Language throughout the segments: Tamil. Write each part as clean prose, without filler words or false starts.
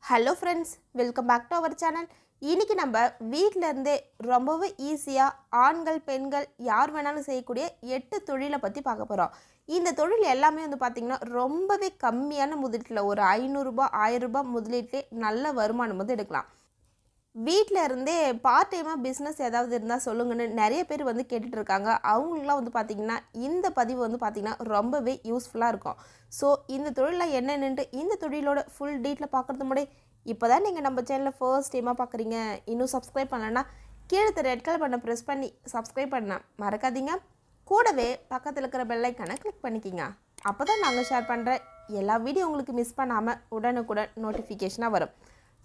Hello friends, welcome back to our channel. இன்றைக்கி நம்ம வீட்டில் இருந்தே ரொம்பவே ஈஸியாக ஆண்கள் பெண்கள் யார் வேணாலும் செய்யக்கூடிய 8 தொழிலை பற்றி பார்க்க போகிறோம். இந்த தொழில் எல்லாமே பார்த்திங்கன்னா ரொம்பவே கம்மியான முதலீட்டில் ஒரு 500 ரூபாய் 1000 ரூபாய் முதலீட்டிலே நல்ல வருமானம் எடுக்கலாம். வீட்டில் இருந்தே பார்ட் டைமாக பிஸ்னஸ் ஏதாவது இருந்தால் சொல்லுங்கன்னு நிறைய பேர் கேட்டுட்டு இருக்காங்க. அவங்களுக்குலாம் பார்த்திங்கன்னா இந்த பதிவு பார்த்திங்கன்னா ரொம்பவே யூஸ்ஃபுல்லாக இருக்கும். ஸோ இந்த தொழிலில் என்னென்னு இந்த தொழிலோட ஃபுல் டீட்டெயில் பார்க்குறது முன்னாடி இப்போ தான் நீங்கள் நம்ம சேனலில் ஃபர்ஸ்ட் டைமாக பார்க்குறீங்க, இன்னும் சப்ஸ்கிரைப் பண்ணலன்னா கீழே ரெட் கலர் பண்ண ப்ரெஸ் பண்ணி சப்ஸ்கிரைப் பண்ண மறக்காதீங்க. கூடவே பக்கத்தில் இருக்கிற பெல் ஐக்கானை கிளிக் பண்ணிக்கிங்க. அப்போ தான் நாங்கள் ஷேர் பண்ணுற எல்லா வீடியோ உங்களுக்கு மிஸ் பண்ணாமல் உடனுக்குடன் நோட்டிஃபிகேஷனாக வரும்.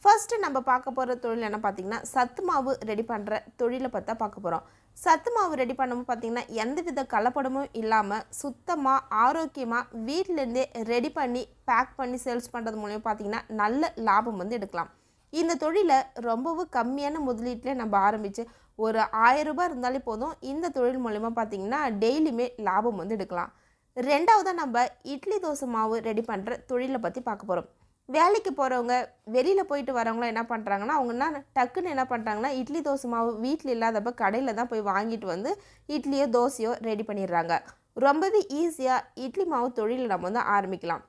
ஃபர்ஸ்ட்டு நம்ம பார்க்க போகிற தொழில் என்ன பார்த்திங்கன்னா சத்து மாவு ரெடி பண்ணுற தொழிலை பற்றி பார்க்க போகிறோம். சத்து மாவு ரெடி பண்ணும்போது பார்த்திங்கன்னா எந்தவித கலப்படமும் இல்லாமல் சுத்தமாக ஆரோக்கியமாக வீட்டிலேருந்தே ரெடி பண்ணி பேக் பண்ணி சேல்ஸ் பண்ணுறது மூலிமா பார்த்திங்கன்னா நல்ல லாபம் எடுக்கலாம். இந்த தொழிலை ரொம்பவும் கம்மியான முதலீட்டில் நம்ம ஆரம்பித்து ஒரு 1000 ரூபாய் இருந்தாலே போதும். இந்த தொழில் மூலிமா பார்த்திங்கன்னா டெய்லியுமே லாபம் எடுக்கலாம். ரெண்டாவதாக நம்ம இட்லி தோசை மாவு ரெடி பண்ணுற தொழிலை பற்றி பார்க்க போகிறோம். வேலைக்கு போகிறவங்க வெளியில் போயிட்டு வரவங்களாம் என்ன பண்ணுறாங்கன்னா அவங்கன்னா டக்குன்னு என்ன பண்ணுறாங்கன்னா இட்லி தோசை மாவு வீட்டில் இல்லாதப்போ கடையில் தான் போய் வாங்கிட்டு இட்லியோ தோசையோ ரெடி பண்ணிடுறாங்க. ரொம்பவே ஈஸியாக இட்லி மாவு தொழிலை நம்ம ஆரம்பிக்கலாம்.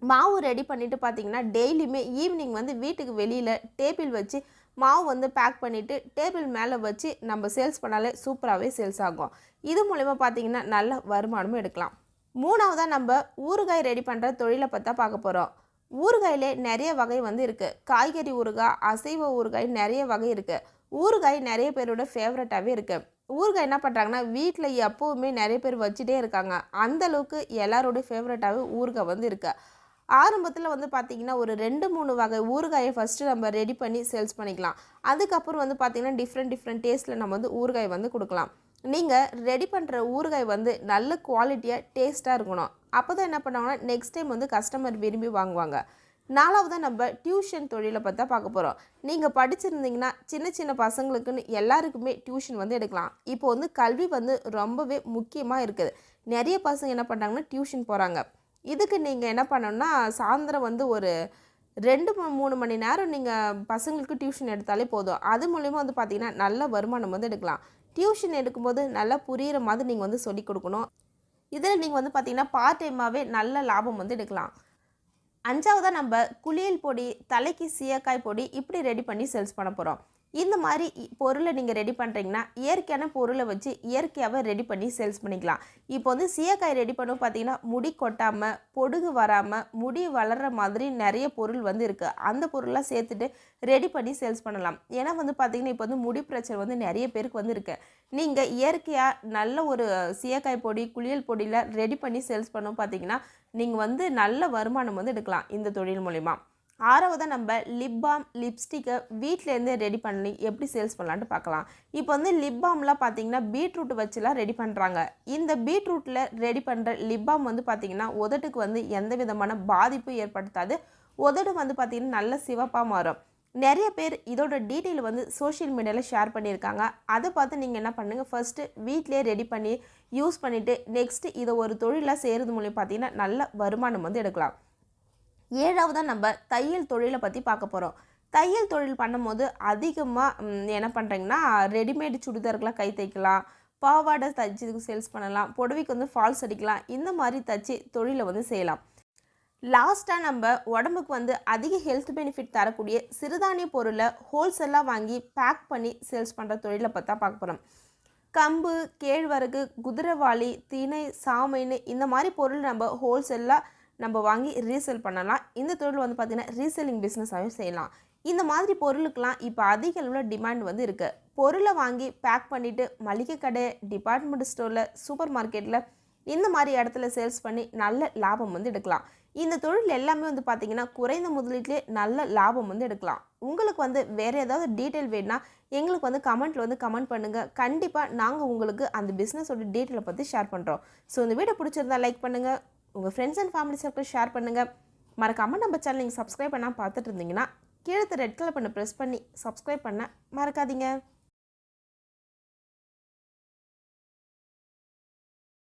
மாவு ரெடி பண்ணிவிட்டு பார்த்திங்கன்னா டெய்லியுமே ஈவினிங் வீட்டுக்கு வெளியில் டேபிள் வச்சு மாவு பேக் பண்ணிவிட்டு டேபிள் மேலே வச்சு நம்ம சேல்ஸ் பண்ணாலே சூப்பராகவே சேல்ஸ் ஆகும். இது மூலிமா பார்த்திங்கன்னா நல்ல வருமானமும் எடுக்கலாம். மூணாவதாக நம்ம ஊறுகாய் ரெடி பண்ணுற தொழிலை பற்றி பார்க்க போகிறோம். ஊறுகாயிலே நிறைய வகை இருக்குது. காய்கறி ஊறுகாய், அசைவ ஊறுகாய் நிறைய வகை இருக்குது. ஊறுகாய் நிறைய பேரோட ஃபேவரட்டாகவே இருக்குது. ஊறுகாய் என்ன பண்ணுறாங்கன்னா வீட்டில் எப்போவுமே நிறைய பேர் வச்சுட்டே இருக்காங்க. அந்தளவுக்கு எல்லாரோட ஃபேவரட்டாகவே ஊறுகாய் இருக்குது. ஆரம்பத்தில் பார்த்திங்கன்னா ஒரு 2-3 வகை ஊறுகாயை ஃபஸ்ட்டு நம்ம ரெடி பண்ணி சேல்ஸ் பண்ணிக்கலாம். அதுக்கப்புறம் பார்த்திங்கன்னா டிஃப்ரெண்ட் டேஸ்ட்டில் நம்ம ஊறுகாய் கொடுக்கலாம். நீங்கள் ரெடி பண்ணுற ஊறுகாய் நல்ல குவாலிட்டியாக டேஸ்ட்டாக இருக்கணும். அப்போ தான் என்ன பண்ணுவாங்கன்னா நெக்ஸ்ட் டைம் கஸ்டமர் விரும்பி வாங்குவாங்க. நாலாவதாக நம்ம டியூஷன் தொழிலை பற்றி பார்க்க போகிறோம். நீங்கள் படிச்சிருந்தீங்கன்னா சின்ன பசங்களுக்குன்னு எல்லாருக்குமே டியூஷன் எடுக்கலாம். இப்போ கல்வி ரொம்பவே முக்கியமாக இருக்குது. நிறைய பசங்க என்ன பண்ணுறாங்கன்னா டியூஷன் போகிறாங்க. இதுக்கு நீங்கள் என்ன பண்ணணும்னா சாயந்தரம் ஒரு 2-3 மணி நேரம் நீங்கள் பசங்களுக்கு டியூஷன் எடுத்தாலே போதும். அது மூலிமா பார்த்திங்கன்னா நல்ல வருமானம் எடுக்கலாம். டியூஷன் எடுக்கும்போது நல்லா புரிகிற மாதிரி நீங்கள் சொல்லிக் கொடுக்கணும். இதில் நீங்கள் பார்த்திங்கன்னா பார்ட் டைமாகவே நல்ல லாபம் எடுக்கலாம். அஞ்சாவதாக நம்ம குளியல் பொடி, தலைக்கு சீயக்காய் பொடி இப்படி ரெடி பண்ணி சேல்ஸ் பண்ண போகிறோம். இந்த மாதிரி பொருளை நீங்கள் ரெடி பண்ணுறீங்கன்னா இயற்கையான பொருளை வச்சு இயற்கையாகவே ரெடி பண்ணி சேல்ஸ் பண்ணிக்கலாம். இப்போ சீயக்காய் ரெடி பண்ணும் பார்த்திங்கன்னா முடி கொட்டாமல், பொடுகு வராமல், முடி வளர்கிற மாதிரி நிறைய பொருள் இருக்குது. அந்த பொருளாக சேர்த்துட்டு ரெடி பண்ணி சேல்ஸ் பண்ணலாம். ஏன்னா பார்த்திங்கன்னா இப்போ முடி பிரச்சனை நிறைய பேருக்கு இருக்குது. நீங்கள் இயற்கையாக நல்ல ஒரு சீயக்காய் பொடி, குளியல் பொடியில் ரெடி பண்ணி சேல்ஸ் பண்ணோம் பார்த்திங்கன்னா நீங்கள் நல்ல வருமானம் எடுக்கலாம் இந்த தொழில் மூலிமா. ஆறாவதாக நம்ம லிப் பாம், லிப்ஸ்டிக்கை வீட்டிலேருந்தே ரெடி பண்ணி எப்படி சேல்ஸ் பண்ணலான்ட்டு பார்க்கலாம். இப்போ லிப் பாம்லாம் பார்த்திங்கன்னா பீட்ரூட் வச்சுலாம் ரெடி பண்ணுறாங்க. இந்த பீட்ரூட்டில் ரெடி பண்ணுற லிப் பாம் பார்த்திங்கன்னா உதட்டுக்கு எந்த விதமான பாதிப்பும் ஏற்படுத்தாது. உதடு பார்த்திங்கன்னா நல்ல சிவப்பாக மாறும். நிறைய பேர் இதோட டீட்டெயில் சோஷியல் மீடியாவில் ஷேர் பண்ணியிருக்காங்க. அதை பார்த்து நீங்கள் என்ன பண்ணுங்கள், ஃபஸ்ட்டு வீட்டிலே ரெடி பண்ணி யூஸ் பண்ணிவிட்டு நெக்ஸ்ட்டு இதை ஒரு தொழிலாக செய்கிறது மூலியம் பார்த்திங்கன்னா நல்ல வருமானம் எடுக்கலாம். ஏழாவதாக நம்ம தையல் தொழிலை பற்றி பார்க்க போகிறோம். தையல் தொழில் பண்ணும்போது அதிகமாக என்ன பண்ணுறீங்கன்னா ரெடிமேடு சுடிதாருக்கெலாம் கை தைக்கலாம், பாவாடை தைச்சதுக்கு சேல்ஸ் பண்ணலாம், புடவைக்கு ஃபால்ஸ் அடிக்கலாம். இந்த மாதிரி தைச்சி தொழிலை செய்யலாம். லாஸ்ட்டாக நம்ம உடம்புக்கு அதிக ஹெல்த் பெனிஃபிட் தரக்கூடிய சிறுதானிய பொருளை ஹோல்சேலாக வாங்கி பேக் பண்ணி சேல்ஸ் பண்ணுற தொழிலை பற்றி தான் பார்க்க போகிறோம். கம்பு, கேழ்வரகு, குதிரைவாளி, திணை, சாமைன்னு இந்த மாதிரி பொருள் நம்ம ஹோல்சேலாக நம்ம வாங்கி ரீசேல் பண்ணலாம். இந்த தொழில் பார்த்திங்கன்னா ரீசேலிங் பிஸ்னஸாகவும் செய்யலாம். இந்த மாதிரி பொருளுக்கெலாம் இப்போ அதிக அளவில் டிமாண்ட் இருக்குது. பொருளை வாங்கி பேக் பண்ணிவிட்டு மளிகை கடை, டிபார்ட்மெண்ட் ஸ்டோரில், சூப்பர் மார்க்கெட்டில் இந்த மாதிரி இடத்துல சேல்ஸ் பண்ணி நல்ல லாபம் எடுக்கலாம். இந்த தொழில் எல்லாமே பார்த்திங்கன்னா குறைந்த முதலீட்டிலே நல்ல லாபம் எடுக்கலாம். உங்களுக்கு வேறு ஏதாவது டீட்டெயில் வேணுன்னா எங்களுக்கு கமெண்ட்டில் கமெண்ட் பண்ணுங்கள். கண்டிப்பாக நாங்கள் உங்களுக்கு அந்த பிஸ்னஸோட டீட்டெயிலை பற்றி ஷேர் பண்ணுறோம். ஸோ இந்த வீடியோ பிடிச்சிருந்தா லைக் பண்ணுங்கள், உங்கள் friends and family circle share பண்ணுங்கள். மறக்காமல் நம்ம சேனல் நீங்கள் சப்ஸ்கிரைப் பண்ணால் பார்த்துட்டு இருந்தீங்கன்னா கீழே ரெட் கலர் பண்ண ப்ரெஸ் பண்ணி சப்ஸ்கிரைப் பண்ண மறக்காதீங்க.